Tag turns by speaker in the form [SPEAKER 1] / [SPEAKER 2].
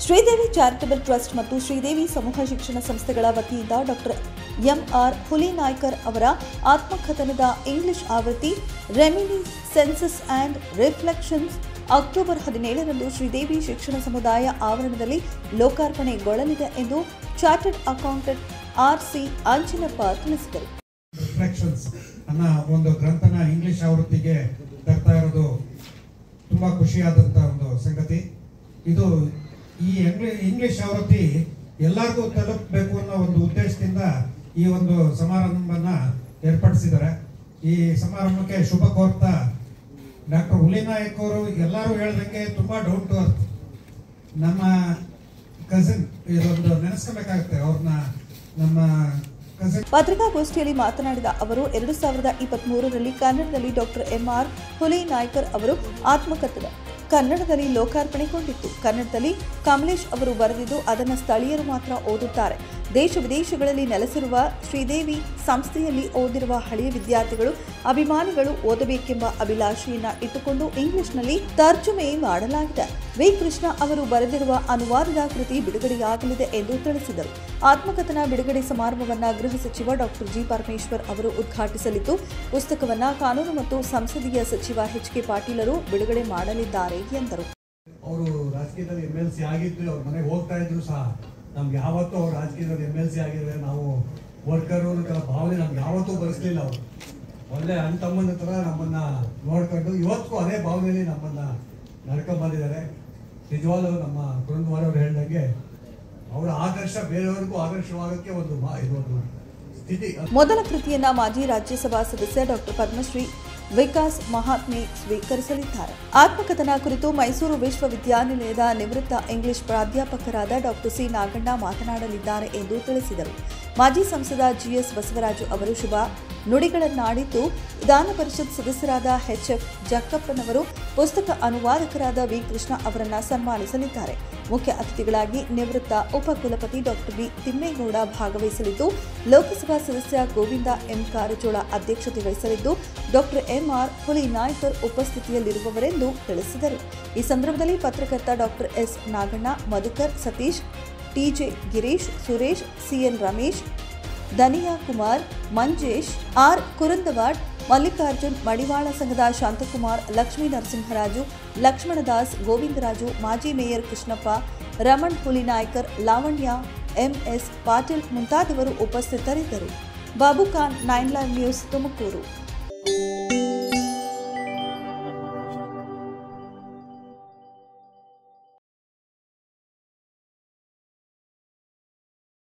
[SPEAKER 1] Sridevi charitable trust ಮತ್ತು ಶ್ರೀದೇವಿ ಸಮೂಹ ಶಿಕ್ಷಣ ಸಂಸ್ಥೆಗಳ ವತಿಯಿಂದ ಡಾಕ್ಟರ್ ಎಂಆರ್ ಹುಲಿನಾಯ್ಕರ್ ಅವರ ಆತ್ಮಕಥನದ ಇಂಗ್ಲಿಷ್ ಆವೃತ್ತಿ ರೆಮಿನಿಸೆನ್ಸಸ್ ಆ್ಯಂಡ್ ರಿಫ್ಲೆಕ್ಷನ್ಸ್ ಅಕ್ಟೋಬರ್ 17ರಂದು ಶ್ರೀದೇವಿ ಶಿಕ್ಷಣ ಸಮುದಾಯ ಆವರಣದಲ್ಲಿ ಲೋಕಾರ್ಪಣೆಗೊಳ್ಳಲಿದೆ ಎಂದು ಚಾರ್ಟರ್ಡ್ ಅಕೌಂಟೆಂಟ್ ಆರ್.ಸಿ. ಅಂಜಿನಪ್ಪ ತಿಳಿಸಿದರು.
[SPEAKER 2] ರಿಫ್ಲೆಕ್ಷನ್ಸ್ ಅನ್ನೋ ಒಂದು ಗ್ರಂಥನ ಇಂಗ್ಲಿಷ್ ಆವೃತ್ತಿಗೆ ತರ್ತಾ ಇರೋದು ತುಂಬಾ ಖುಷಿಯಾದಂತ ಒಂದು ಸಂಗತಿ. ಇದು ಈ ಇಂಗ್ಲಿಷ್ ಆವೃತ್ತಿ ಎಲ್ಲರಿಗೂ ತಲುಪಬೇಕು ಅನ್ನೋ ಒಂದು ಉದ್ದೇಶದಿಂದ ಈ ಒಂದು ಸಮಾರಂಭವನ್ನ ಏರ್ಪಡಿಸಿದ್ದಾರೆ. ಈ ಸಮಾರಂಭಕ್ಕೆ ಶುಭ ಕೋರ್ತಾ ಡಾಕ್ಟರ್ ಹುಲಿನಾಯಕ್ ಅವರು ಎಲ್ಲರೂ ಹೇಳ್ದಂಗೆ ತುಂಬಾ ಡೌನ್ ಟು ಅರ್ತ್ ನಮ್ಮ ಕಸಿನ್. ಇದೊಂದು ನೆನೆಸ್ಕೋಬೇಕಾಗುತ್ತೆ ಅವ್ರನ್ನ, ನಮ್ಮ ಕಸಿನ್.
[SPEAKER 1] ಪತ್ರಿಕಾಗೋಷ್ಠಿಯಲ್ಲಿ ಮಾತನಾಡಿದ ಅವರು 2023ರಲ್ಲಿ ಕನ್ನಡದಲ್ಲಿ ಡಾಕ್ಟರ್ ಎಂಆರ್ ಹುಲಿನಾಯ್ಕರ್ ಅವರು ಆತ್ಮಕಥನ ಕನ್ನಡದಲ್ಲಿ ಲೋಕಾರ್ಪಣೆಗೊಂಡಿತ್ತು. ಕನ್ನಡದಲ್ಲಿ ಕಮಲೇಶ್ ಅವರು ಬರೆದಿದ್ದು ಅದನ್ನು ಸ್ಥಳೀಯರು ಮಾತ್ರ ಓದುತ್ತಾರೆ. ದೇಶ ವಿದೇಶಗಳಲ್ಲಿ ನೆಲೆಸಿರುವ ಶ್ರೀದೇವಿ ಸಂಸ್ಥೆಯಲ್ಲಿ ಓದಿರುವ ಹಳೆಯ ವಿದ್ಯಾರ್ಥಿಗಳು, ಅಭಿಮಾನಿಗಳು ಓದಬೇಕೆಂಬ ಅಭಿಲಾಷೆಯನ್ನ ಇಟ್ಟುಕೊಂಡು ಇಂಗ್ಲಿಷ್ನಲ್ಲಿ ತರ್ಜುಮೆ ಮಾಡಲಾಗಿದೆ. ವಿ. ಕೃಷ್ಣ ಅವರು ಬರೆದಿರುವ ಅನುವಾದದ ಕೃತಿ ಬಿಡುಗಡೆಯಾಗಲಿದೆ ಎಂದು ತಿಳಿಸಿದರು. ಆತ್ಮಕಥನ ಬಿಡುಗಡೆ ಸಮಾರಂಭವನ್ನು ಗೃಹ ಸಚಿವ ಡಾಕ್ಟರ್ ಜಿ. ಪರಮೇಶ್ವರ್ ಅವರು ಉದ್ಘಾಟಿಸಲಿದ್ದು, ಪುಸ್ತಕವನ್ನು ಕಾನೂನು ಮತ್ತು ಸಂಸದೀಯ ಸಚಿವ ಎಚ್.ಕೆ. ಪಾಟೀಲರು ಬಿಡುಗಡೆ ಮಾಡಲಿದ್ದಾರೆ ಎಂದರು.
[SPEAKER 3] ಅವರು ರಾಜಕೀಯದಲ್ಲಿ MLC ಆಗಿದ್ದು ಅವ್ರ ಮನೆಗೆ ಹೋಗ್ತಾ ಇದ್ರು ಸಹ ನಮ್ಗೆ ಯಾವತ್ತೂ ಅವ್ರು ರಾಜಕೀಯದಲ್ಲಿ MLC ಆಗಿದ್ರೆ ನಾವು ವರ್ಕರು ಭಾವನೆ ನಮ್ಗೆ ಯಾವತ್ತೂ ಬರೆಸಲಿಲ್ಲ. ಅವರು ಒಳ್ಳೆ ಅಣ್ಣ ತಮ್ಮನ ಥರ ನಮ್ಮನ್ನ ನೋಡ್ಕೊಂಡು ಇವತ್ತು ಅದೇ ಭಾವನೆಯಲ್ಲಿ ನಮ್ಮನ್ನ ನಡ್ಕೊಂಡ್ ಬಂದಿದ್ದಾರೆ. ನಿಜವಾಗ್ಲೂ ನಮ್ಮ ಕುರುಂದವಾರ್ ಅವರು ಹೇಳ್ದಂಗೆ ಅವರ ಆದರ್ಶ ಬೇರೆಯವರಿಗೂ ಆದರ್ಶವಾಗಕ್ಕೆ ಇದೊಂದು ಸ್ಥಿತಿ.
[SPEAKER 1] ಮೊದಲ ಕೃತಿಯನ್ನ ಮಾಜಿ ರಾಜ್ಯಸಭಾ ಸದಸ್ಯ ಡಾಕ್ಟರ್ ಪದ್ಮಶ್ರೀ ವಿಕಾಸ್ ಮಹಾತ್ಮೆ ಸ್ವೀಕರಿಸಲಿದ್ದಾರೆ. ಆತ್ಮಕಥನ ಕುರಿತು ಮೈಸೂರು ವಿಶ್ವವಿದ್ಯಾನಿಲಯದ ನಿವೃತ್ತ ಇಂಗ್ಲಿಷ್ ಪ್ರಾಧ್ಯಾಪಕರಾದ ಡಾಕ್ಟರ್ ಸಿ. ನಾಗಣ್ಣ ಮಾತನಾಡಲಿದ್ದಾರೆ ಎಂದು ತಿಳಿಸಿದರು. ಮಾಜಿ ಸಂಸದ ಜಿಎಸ್ ಬಸವರಾಜು ಅವರು ಶುಭ ನುಡಿಗಳನ್ನಾಡಿದ್ದು, ವಿಧಾನ ಪರಿಷತ್ ಸದಸ್ಯರಾದ ಎಚ್.ಎಫ್. ಜಕ್ಕಪ್ಪನವರು, ಪುಸ್ತಕ ಅನುವಾದಕರಾದ ವಿ. ಕೃಷ್ಣ ಅವರನ್ನು ಸನ್ಮಾನಿಸಲಿದ್ದಾರೆ. ಮುಖ್ಯ ಅತಿಥಿಗಳಾಗಿ ನಿವೃತ್ತ ಉಪಕುಲಪತಿ ಡಾಕ್ಟರ್ ಬಿ. ತಿಮ್ಮೇಗೌಡ ಭಾಗವಹಿಸಲಿದ್ದು, ಲೋಕಸಭಾ ಸದಸ್ಯ ಗೋವಿಂದ ಎಂ. ಕಾರಜೋಳ ಅಧ್ಯಕ್ಷತೆ ವಹಿಸಲಿದ್ದು, ಡಾಕ್ಟರ್ ಎಂಆರ್ ಹುಲಿನಾಯ್ಕರ್ ಉಪಸ್ಥಿತಿಯಲ್ಲಿರುವವರೆಂದು ತಿಳಿಸಿದರು. ಈ ಸಂದರ್ಭದಲ್ಲಿ ಪತ್ರಕರ್ತ doctor S. Naganna, Madhukar, Satish, TJ Girish, Suresh, CN Ramesh, Dhaniya Kumar, Manjesh, R. Kurundwad, Mallikarjun, Madivala ಸಂಘದ ಶಾಂತಕುಮಾರ್, ಲಕ್ಷ್ಮೀ ನರಸಿಂಹರಾಜು, ಲಕ್ಷ್ಮಣದಾಸ್, ಗೋವಿಂದರಾಜು, ಮಾಜಿ ಮೇಯರ್ ಕೃಷ್ಣಪ್ಪ, ರಮಣ್ ಹುಲಿನಾಯ್ಕರ್, ಲಾವಣ್ಯ, ಎಂಎಸ್ ಪಾಟೀಲ್ ಮುಂತಾದವರು ಉಪಸ್ಥಿತರಿದ್ದರು. Babu Khan, 9 live news, Tumakuru.